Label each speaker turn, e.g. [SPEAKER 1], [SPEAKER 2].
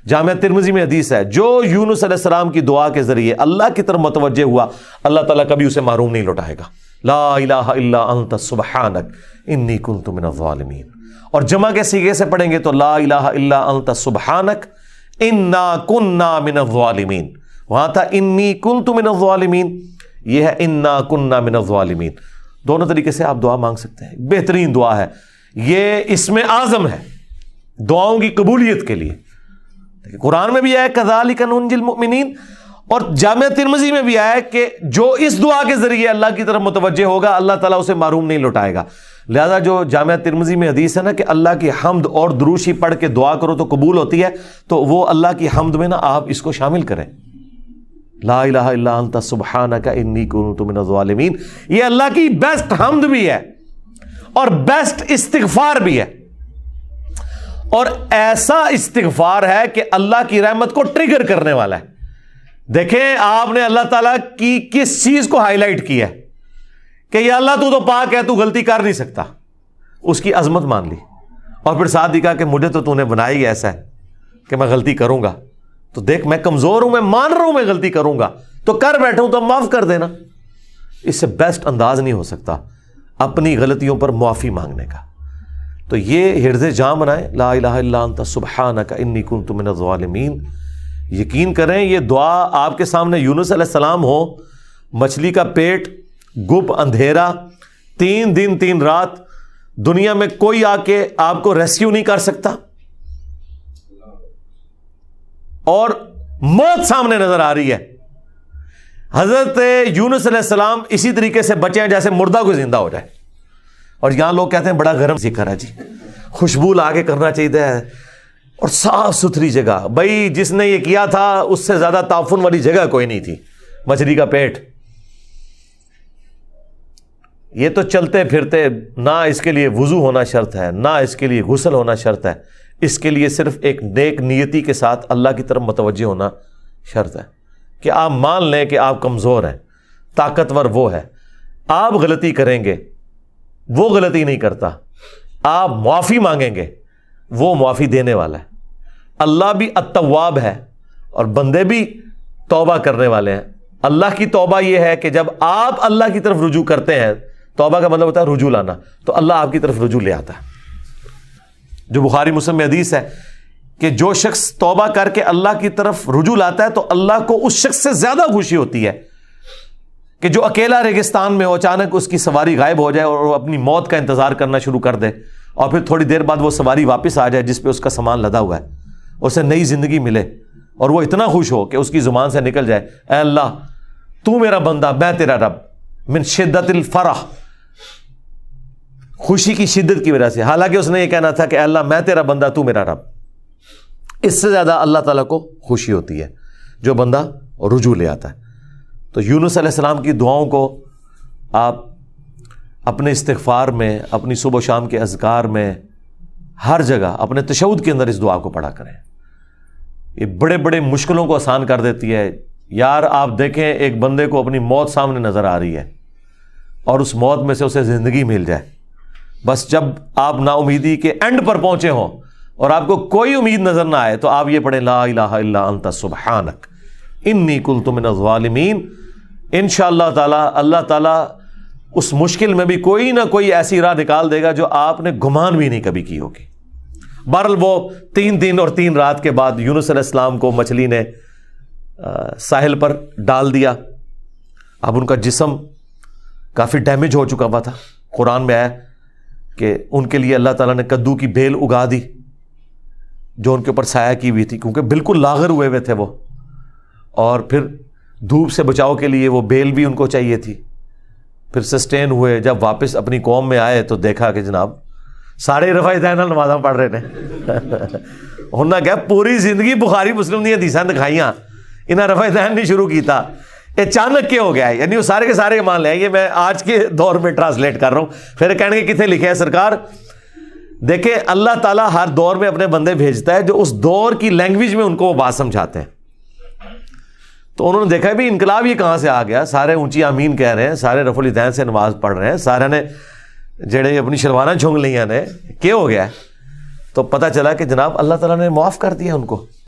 [SPEAKER 1] جامعہ ترمذی میں حدیث ہے، جو یونس علیہ السلام کی دعا کے ذریعے اللہ کی طرف متوجہ ہوا، اللہ تعالیٰ کبھی اسے محروم نہیں لوٹائے گا۔ لا الہ الا انت سبحانک انی کنت من الظالمین۔ اور جمع کے صیغے سے پڑھیں گے تو لا الہ الا انت سبحانک انا کننا من الظالمین۔ وہاں تھا انی کنت من الظالمین، یہ ہے انا کننا من الظالمین۔ دونوں طریقے سے آپ دعا مانگ سکتے ہیں، بہترین دعا ہے یہ، اسم اعظم ہے دعاؤں کی قبولیت کے لیے۔ قرآن میں بھی آیا کذالک ننجی المؤمنین، اور جامعہ ترمذی میں بھی آیا کہ جو اس دعا کے ذریعے اللہ کی طرف متوجہ ہوگا اللہ تعالیٰ اسے محروم نہیں لوٹائے گا۔ لہذا جو جامعہ ترمذی میں حدیث ہے نا کہ اللہ کی حمد اور دروشی پڑھ کے دعا کرو تو قبول ہوتی ہے، تو وہ اللہ کی حمد میں نا آپ اس کو شامل کریں، لا الہ الا انت سبحانک انی کنت من الظالمین۔ یہ اللہ کی بیسٹ حمد بھی ہے اور بیسٹ استغفار بھی ہے، اور ایسا استغفار ہے کہ اللہ کی رحمت کو ٹریگر کرنے والا ہے۔ دیکھیں آپ نے اللہ تعالیٰ کی کس چیز کو ہائی لائٹ کیا ہے کہ یہ اللہ تو پاک ہے، تو غلطی کر نہیں سکتا، اس کی عظمت مان لی، اور پھر ساتھ ہی کہا کہ مجھے تو نے بنایا ہی ایسا ہے کہ میں غلطی کروں گا، تو دیکھ میں کمزور ہوں، میں مان رہا ہوں میں غلطی کروں گا، تو کر بیٹھا ہوں تو معاف کر دینا۔ اس سے بیسٹ انداز نہیں ہو سکتا اپنی غلطیوں پر معافی مانگنے کا۔ تو یہ حرز جاں بنائیں، لا الہ الا انت سبحانک انی کنت من الظالمین۔ یقین کریں یہ دعا آپ کے سامنے یونس علیہ السلام ہو، مچھلی کا پیٹ، گپ اندھیرا، 3 دن 3 رات، دنیا میں کوئی آ کے آپ کو ریسکیو نہیں کر سکتا، اور موت سامنے نظر آ رہی ہے۔ حضرت یونس علیہ السلام اسی طریقے سے بچے ہیں جیسے مردہ کو زندہ ہو جائے، اور یہاں لوگ کہتے ہیں بڑا گرم ذکر ہے جی، خوشبو لا کے کرنا چاہیے اور صاف ستھری جگہ۔ بھائی جس نے یہ کیا تھا اس سے زیادہ تعفن والی جگہ کوئی نہیں تھی، مچھلی کا پیٹ۔ یہ تو چلتے پھرتے، نہ اس کے لیے وضو ہونا شرط ہے، نہ اس کے لیے غسل ہونا شرط ہے، اس کے لیے صرف ایک نیک نیتی کے ساتھ اللہ کی طرف متوجہ ہونا شرط ہے کہ آپ مان لیں کہ آپ کمزور ہیں، طاقتور وہ ہے، آپ غلطی کریں گے وہ غلطی نہیں کرتا، آپ معافی مانگیں گے وہ معافی دینے والا ہے۔ اللہ بھی التواب ہے اور بندے بھی توبہ کرنے والے ہیں۔ اللہ کی توبہ یہ ہے کہ جب آپ اللہ کی طرف رجوع کرتے ہیں، توبہ کا مطلب ہوتا ہے رجوع لانا، تو اللہ آپ کی طرف رجوع لے آتا ہے۔ جو بخاری مسلم میں حدیث ہے کہ جو شخص توبہ کر کے اللہ کی طرف رجوع لاتا ہے تو اللہ کو اس شخص سے زیادہ خوشی ہوتی ہے کہ جو اکیلا ریگستان میں ہو، اچانک اس کی سواری غائب ہو جائے اور وہ اپنی موت کا انتظار کرنا شروع کر دے، اور پھر تھوڑی دیر بعد وہ سواری واپس آ جائے جس پہ اس کا سامان لدا ہوا ہے، اسے نئی زندگی ملے، اور وہ اتنا خوش ہو کہ اس کی زبان سے نکل جائے اے اللہ تو میرا بندہ میں تیرا رب، من شدت الفرح، خوشی کی شدت کی وجہ سے، حالانکہ اس نے یہ کہنا تھا کہ اے اللہ میں تیرا بندہ تو میرا رب۔ اس سے زیادہ اللہ تعالیٰ کو خوشی ہوتی ہے جو بندہ رجوع لے آتا ہے۔ تو یونس علیہ السلام کی دعاؤں کو آپ اپنے استغفار میں، اپنی صبح و شام کے اذکار میں، ہر جگہ اپنے تشہد کے اندر اس دعا کو پڑھا کریں۔ یہ بڑے بڑے مشکلوں کو آسان کر دیتی ہے۔ یار آپ دیکھیں ایک بندے کو اپنی موت سامنے نظر آ رہی ہے اور اس موت میں سے اسے زندگی مل جائے، بس جب آپ نا امیدی کے اینڈ پر پہنچے ہوں اور آپ کو کوئی امید نظر نہ آئے تو آپ یہ پڑھیں لا الہ الا انت سبحانک انی کنت من الظالمین۔ انشاءاللہ تعالی اللہ تعالیٰ اس مشکل میں بھی کوئی نہ کوئی ایسی راہ نکال دے گا جو آپ نے گمان بھی نہیں کبھی کی ہوگی۔ بہرحال وہ 3 دن اور 3 رات کے بعد یونس علیہ السلام کو مچھلی نے ساحل پر ڈال دیا۔ اب ان کا جسم کافی ڈیمیج ہو چکا ہوا تھا۔ قرآن میں آیا کہ ان کے لیے اللہ تعالیٰ نے کدو کی بیل اگا دی جو ان کے اوپر سایہ کی ہوئی تھی، کیونکہ بالکل لاغر ہوئے ہوئے تھے وہ، اور پھر دھوپ سے بچاؤ کے لیے وہ بیل بھی ان کو چاہیے تھی۔ پھر سسٹین ہوئے، جب واپس اپنی قوم میں آئے تو دیکھا کہ جناب سارے رفع دین نمازاں پڑھ رہے ہیں۔ انہوں نے کہا پوری زندگی بخاری مسلم دی حدیثاں دکھائیاں، انہیں رفع دین نہیں شروع کیتا، اچانک کیا ہو گیا ہے؟ یعنی وہ سارے کے سارے مان لیں۔ یہ میں آج کے دور میں ٹرانسلیٹ کر رہا ہوں، پھر کہنے کے کتنے لکھے ہیں سرکار؟ دیکھیں اللہ تعالیٰ ہر دور میں اپنے بندے بھیجتا ہے جو اس دور کی لینگویج میں ان کو وہ بات سمجھاتے ہیں۔ تو انہوں نے دیکھا بھی انقلاب یہ کہاں سے آ گیا، سارے اونچی آمین کہہ رہے ہیں، سارے رفع الیدین سے نماز پڑھ رہے ہیں، سارے نے جڑے اپنی شلواریں جھونگ لیاں نے، کیا ہو گیا ہے؟ تو پتہ چلا کہ جناب اللہ تعالیٰ نے معاف کر دیا ان کو۔